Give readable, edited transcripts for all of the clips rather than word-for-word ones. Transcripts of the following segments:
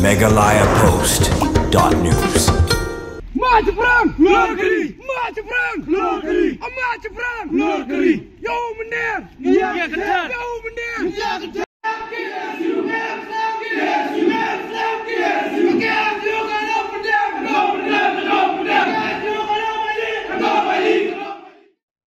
megalayapost.news. Maju perang, luar negeri. Maju perang, luar negeri. Maju perang, luar negeri. Yo menang, ya kejar. Yo menang, ya kejar.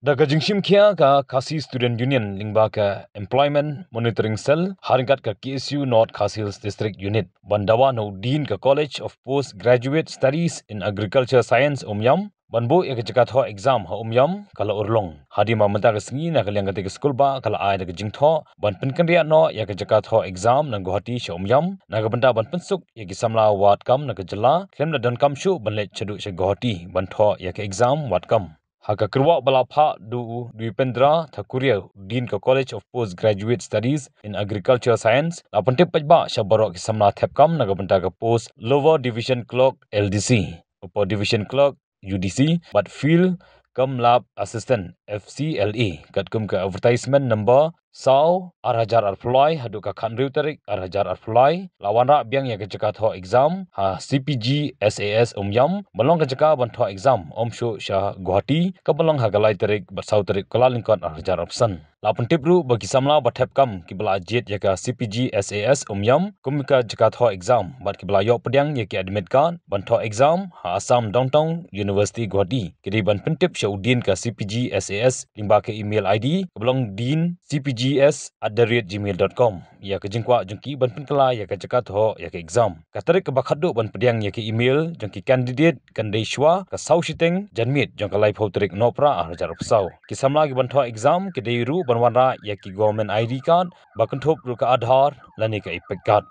Daga jingshim kia ka Khasi Student Union lingba ka Employment Monitoring Cell haringkat ka KSU North Khasi Hills District Unit bandawa no Dean ka College of Postgraduate Studies in Agriculture Science Umyam banbo ya kejakat ho exam ha Umyam kala urlong hadi ma menta ka singi na kalyang ka school ba kala ai daga jingtho ban penkan ria no ya kejakat ho exam nang Guwahati sha Umyam na ka benda ban pensuk ya ki samla wat kam na ka jela klem na dan kam shu ban le chadu sha Guwahati ban tho ya ka exam wat kam Haka kerwa balapha du Dwipendra Thakuria Dean ka College of Postgraduate Studies in Agriculture Science la pante pajba shabarok samna thepkam naga banta ka post Lower Division Clerk LDC Upper Division Clerk UDC but field kam lab assistant FCLE katkum ka advertisement number Sau Arhajar Arfulai hadu ka khanriu tarik Arhajar Arfulai lawan ra biang ya kejakat ho exam ha CPG SAS Umyam balong kejaka ban tho exam omshu Shah Guwahati ka balong ha galai tarik basau tarik kala lingkon Arhajar Opsan lapun tipru bagi samla bathep kam ki bala jet ya ka CPG SAS Umyam kumika jakat ho exam bat ki bala yo pediang ya ki admit kan ban tho exam ha Assam Downtown University Guwahati kidi ban pentip Syaudin ka CPG SAS limba ke email ID ka balong Dean cpgs@gmail.com ya ke jingkwa jengki ban penkala ya ke jakat ho ya ke exam katarik ke bakhadu ban pediang ya ke email jengki candidate kandeshwa ka sau shiteng janmit jong ka live hotrik nopra Arhajar Opsau ki samla ki ban tho exam ke deiru ban wanra ya ki government ID card bakenthop ru ka Aadhaar lani ka ipek card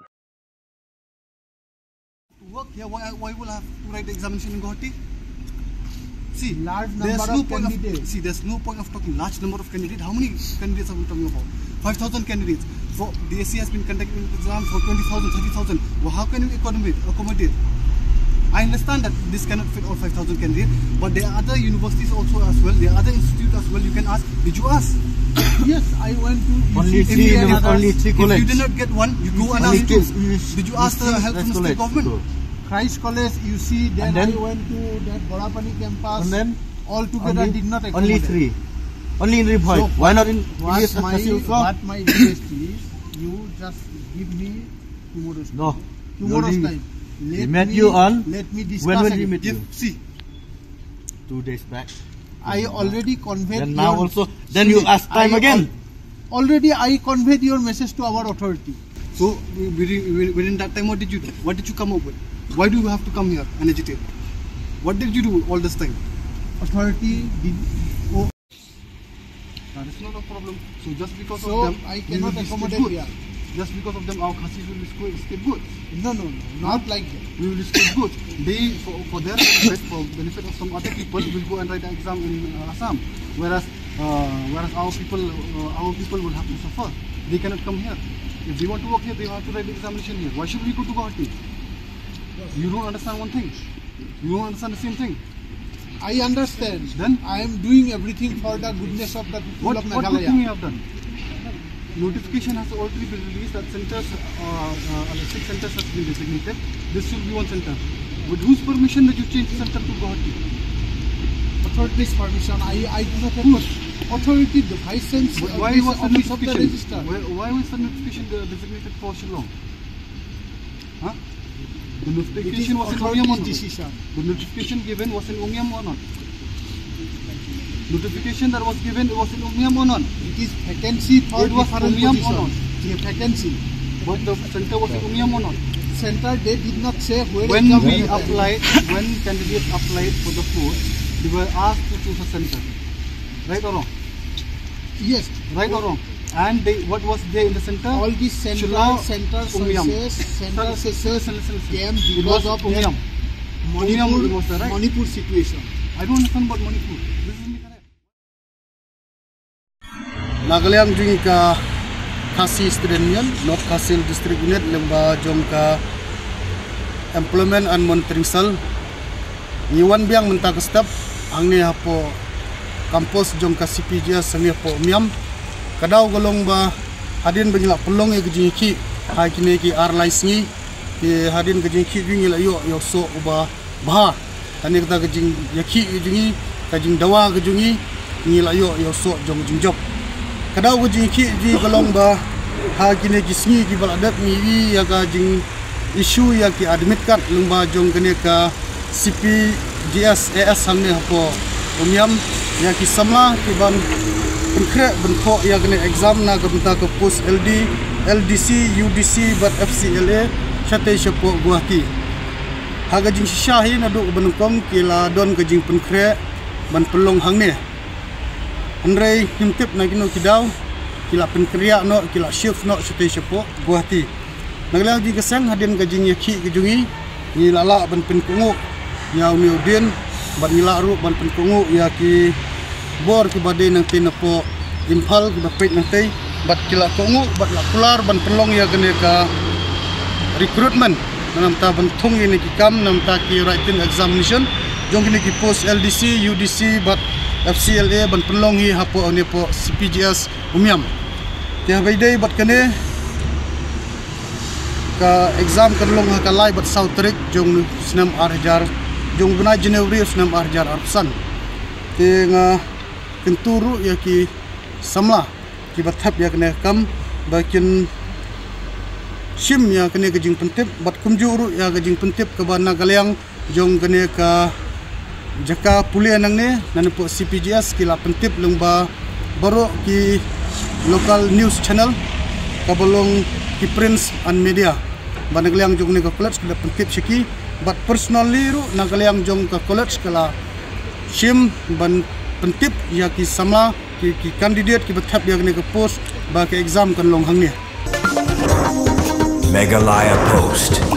work here, why will I have to write the examination in Guwahati? See, large number of candidates. There's no point of talking large number of candidates. How many candidates are we talking about? 5,000 candidates. For the SC has been conducting exams for 20,000, 30,000. Well, how can we accommodate? I understand that this cannot fit all 5,000 candidates, but there are other universities also as well. There are other institutes as well. You can ask. Did you ask? Yes, I went to only three colleges. If you did not get one, you go and ask two. Did you ask the help from the state government? Christ College, you see, then I went to that Borapani campus, and then all together did not accommodate. Only three. Only in Ribhoi. So why not in what my request is, you just give me tomorrow's time. No. Tomorrow's time. Let me discuss. When will we meet you? See. 2 days back. I already conveyed. Then now also, then you ask time again. Already I conveyed your message to our authority. So within that time, what did you do? What did you come up with? Why do you have to come here and agitate? What did you do all this time? Authority did. Oh. That is not a problem. So just because of them, I cannot accommodate here. Just because of them, our Khasis will escape good. No, not like that. We will escape good. They, for their benefit, for benefit of some other people, will go and write the exam in Assam. Whereas our people will have to suffer. They cannot come here. If they want to work here, they have to write the examination here. Why should we go to Guwahati? You don't understand one thing. You don't understand the same thing. I understand. Then I am doing everything for the goodness of the people of Meghalaya. What good thing you have done? Notification has already been released that centers, 6 centers has been designated. This should be one center. With whose permission did you change the center to Guwahati? Authority's permission. I do not have authority. The vice chancellor. Why was the notification? Why was the notification designated for Shillong? Huh? The notification was in Umyam or not? The notification given was in Umyam or not? Notification that was given was in Umyam or not? It is vacancy for different positions. Vacancy. But the center was in Umyam or not? Center, they did not say where. When we applied, when candidates applied for the post, they were asked to choose a center. Right or wrong? Yes. Right or wrong? And what was there in the center? All these centers came because of Umyam. Manipur situation. I don't understand about Manipur. This is incorrect. Nagalayang jing ka Khasi Student Union, North Khasi District Unit, lemba jom ka Employment and Monitoring Cell. Niwan biang mentah ke step, ang ni hapo kampus jom ka CPGS ang ni hapo Umyam. Kadaw golong ba hadin banyala pelong e gejiki hai kini ki airlines ni ki hadin kajing ki jungi la yo so uba bah tani kata kajing yaki jungi kajing dawa kajungi ni la yo so jong jing job kadau kajing ki di kalong ba ha kine kisni ki baladat mi ya kajing isu ya ki admit kat lungba jong kene ka CPGS AS hamne hapo umiam ya ki samla ki ban konkret bentuk ya kene exam na kabenta ke post LD LDC UDC bat FCLA Syate Syapo Guwahati haga jing syahi na duk benukong kila don ke jing konkret ban pelong hang ne andrei himtip na kino kidau kila penkriya no kila shift no Syate Syapo Guwahati naglang jing kesang hadin ke jing yaki ke jungi ni lala ban penkungu ya uniudin ban nilaru ban penkungu ya ki bor ke badai nanti napo impal ke bapit nanti bat kila kongu bat la pular ban pelong ya kene ka recruitment nam ta ban thung ini ki kam nam ta ki writing examination jong kini ki post LDC UDC bat FCLA ban pelong hi hapo ne po CPGS umiam ti habai dei bat kene ka exam kanlong ha kalai bat sautrik jong snam arjar jong buna Januari snam arjar arsan ti nga kenturu ya ki samla ki bathap ya kene kam bakin sim ya kene kejing pentip bat kumjuru ya kejing pentip ke bana galiang jong kene ka jaka pulia nang ne nan po CPGS kila pentip lungba baru ki local news channel kabolong ki prints and media bana galiang jong ne ka college kila pentip siki bat personally ru na galiang jong ka college kala sim ban pentip ya ki samla ki candidate ki bathap ya kene ka post ba ke exam kan long hang ne Meghalaya Post.